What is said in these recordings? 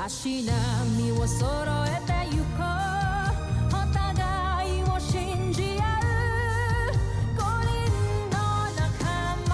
足並みを揃えてゆこうお互いを信じ合う五人の仲間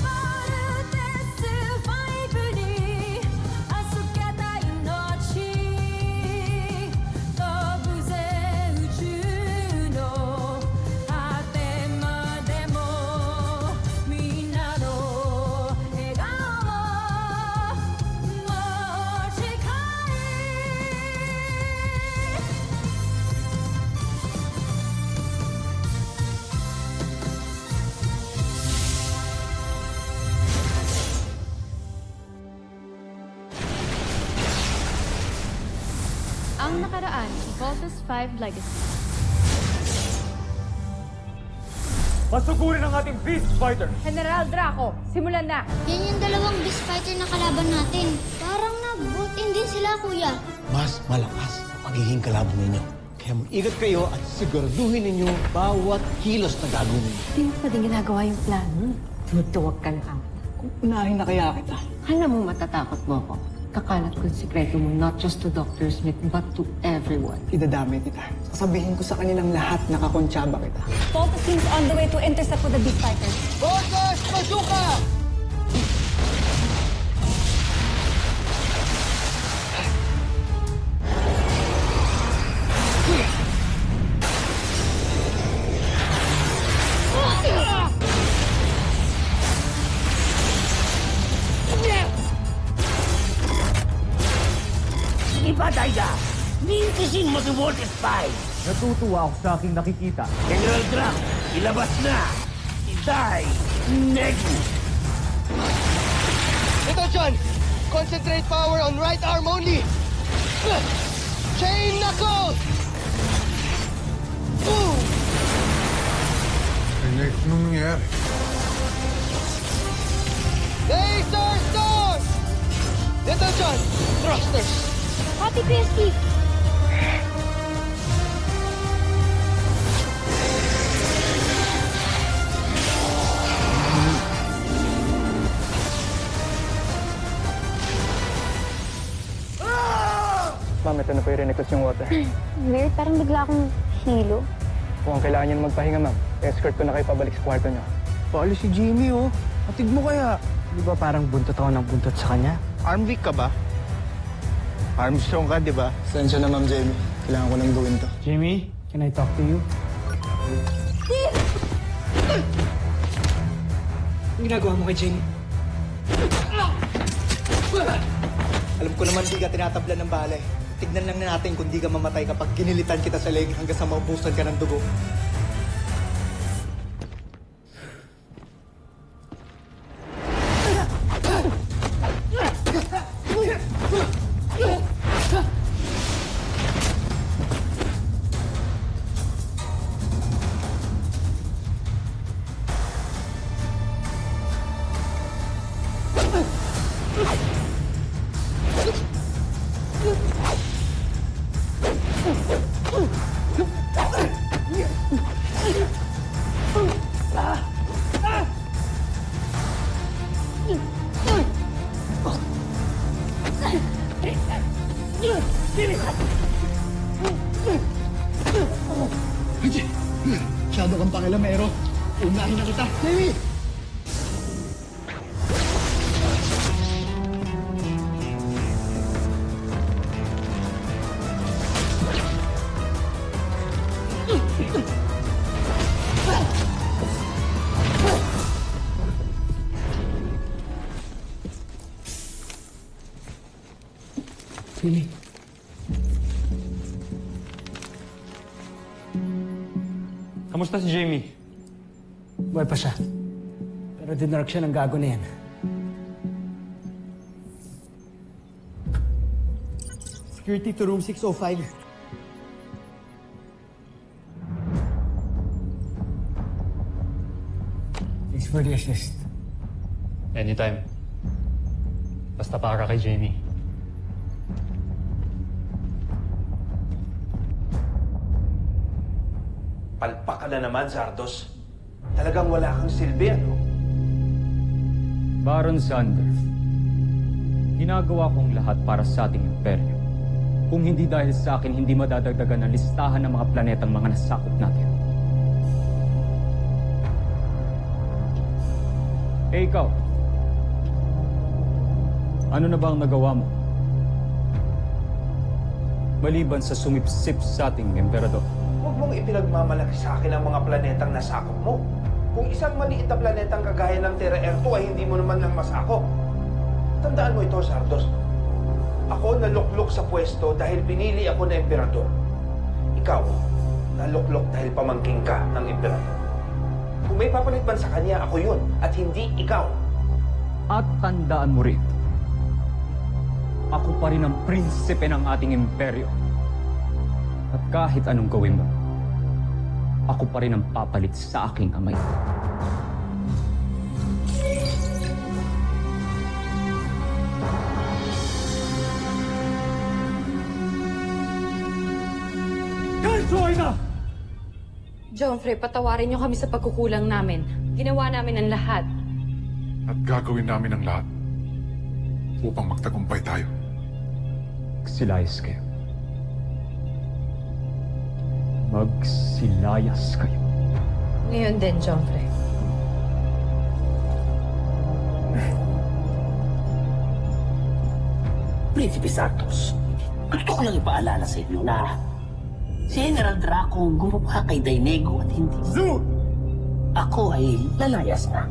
ボルテスファイブに預けた命飛ぶぜ宇宙の果てまでもみんなの笑顔持ち帰Ang nakaraan, Voltus 5 Legacy. Pasugurin ang ating Beast Fighter! General Draco, simulan na! Yan yung dalawang beast fighter na kalaban natin. Parang nag-butin din sila, kuya. Mas malakas ang magiging kalaban ninyo. Kaya mag-ingat kayo at siguraduhin ninyo bawat kilos na gagawin ninyo. Hindi mo pa din ginagawa yung plano. Tumutuwag ka na out. Kung unahin na kaya kita. Alam mo, matatakot mo ako. Kakalat ko yung sikreto mo, not just to Dr. Smith, but to everyone. Idadamay kita. Sasabihin ko sa kanilang lahat na kakontsaba kita. Voltus team's on the way to intercept with the Beast Fighters. Voltus! Bazooka! Ipatay ka! Mintisin mo si Voltus 5! Natutuwa ako sa aking nakikita. General Drac, ilabas na! Itay! Negi! Ito, John! Concentrate power on right arm only! Chain knuckles! Boom! Anong nangyari? Laser Storm! Ito, John! Thrusters! Happy PSP! Ma'am, ito na po yung renequest yung water. Weird, parang bigla akong hilo. Kung ang kailangan niyo na magpahinga, ma'am, escort ko na kayo pabalik sa kwarto niyo. Paali si Jimmy, oh. Atid mo kaya. Di ba parang buntot ako ng buntot sa kanya? Arm weak ka ba? Armstrong ka, di ba? Sensya na, ma'am Jamie. Kailangan ko nang gawin to. Jamie, can I talk to you? Ang ginagawa mo kay Jamie? Alam ko naman di ka tinatablan ng balay. Tignan lang natin kung di ka mamatay kapag ginilitan kita sa leg hanggang sa maubusan ka ng dugo. Masyado kang pakilamero. Unahin na kita. Jamie! Jamie. Kamusta si Jamie? Buhay pa siya. Pero dinark siya ng gago na yan. Security to room 605. Thanks for the assist. Anytime. Basta para kay Jamie. Palpak ka na naman, Zardos. Talagang wala kang silbi, ano? Baron Sander, Ginagawa kong lahat para sa ating imperyo. Kung hindi dahil sa akin, hindi madadagdagan ang listahan ng mga planetang mga nasakop natin. Eh ikaw, ano na ba ang nagawa mo? Maliban sa sumipsip sa ating emperador. Huwag mong ipinagmamalaki sa akin ang mga planetang nasakop mo. Kung isang maliit na planetang kagaya ng Terra Erto ay hindi mo naman lang masakop. Tandaan mo ito, Zardos. Ako naluklok sa pwesto dahil pinili ako na emperador. Ikaw, naluklok dahil pamangking ka ng emperador. Kung may papalit man sa kanya, ako yun at hindi ikaw. At tandaan mo rin, ako pa rin ang prinsipe ng ating imperyo. At kahit anong gawin mo, ako pa rin ang papalit sa aking amay. Gansoy na! Joffrey, patawarin niyo kami sa pagkukulang namin. Ginawa namin ang lahat. At gagawin namin ang lahat upang magtagumpay tayo. Magsilayas kayo. Magsilayas kayo. Ngayon din, Joffrey. Prinsipe Sartos, gusto ko lang ipaalala sa inyo na si General Draco gumawa kay Dainego at hindi. Zoom! Ako ay lalayas na.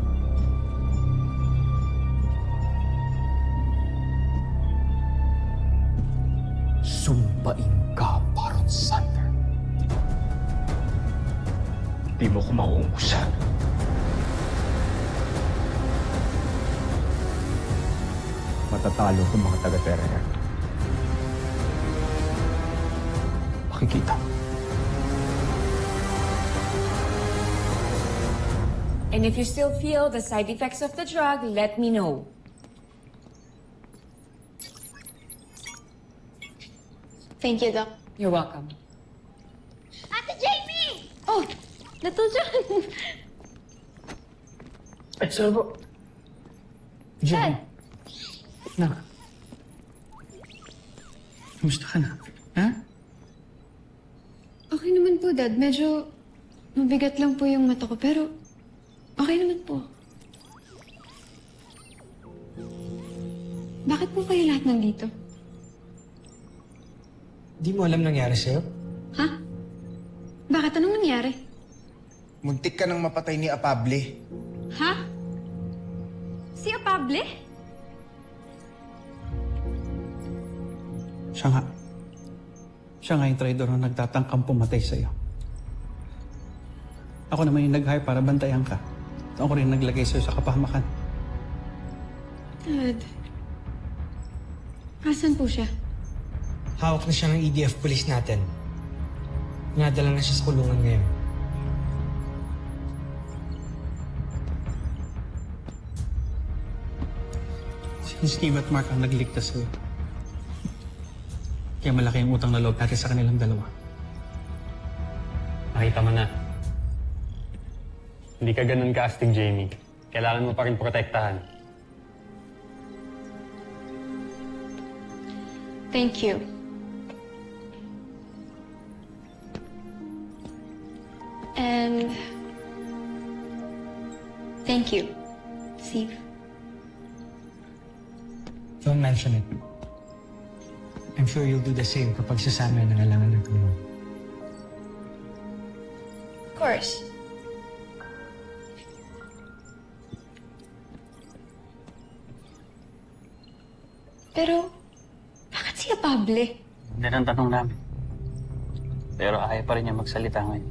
Sumbain ka, Baron Sander. Di mo ko mauungusan. Matatalo ang mga taga-Terra Erto. Makikita. And if you still feel the side effects of the drug, let me know. Thank you, Doc. You're welcome. Ate Jamie! Oh, natudyan! Ay, sorry po. Jen. Nak. Kumusta ka na? Ha? Okay naman po, Dad. Medyo mabigat lang po yung mata ko, pero okay naman po. Bakit po kayo lahat nandito? Di mo alam nangyari sa'yo? Ha? Bakit? Anong nangyari? Muntik ka nang mapatay ni Apable. Ha? Si Apable? Siya nga. Siya nga yung traidor na nagtatangkang pumatay sa'yo. Ako naman yung nag-hire para bantayan ka. At ako rin naglagay sa'yo sa kapahamakan. Dad. Asan po siya? Hawak na siya ng EDF police natin. Nadala na siya sa kulungan ngayon. Si Steve at Mark ang nagligtas sa'yo. Kaya malaki ang utang na loob natin sa kanilang dalawa. Nakita mo na. Hindi ka ganun ka-astig, Jamie. Kailangan mo pa rin protektahan. Thank you. And thank you, Steve. Don't mention it. I'm sure you'll do the same kapag sa Samuel nangailangan ng tulong. Of course. Pero, bakit si Apable? Yan ang tanong namin. Pero ayaw pa rin niya magsalita ngayon.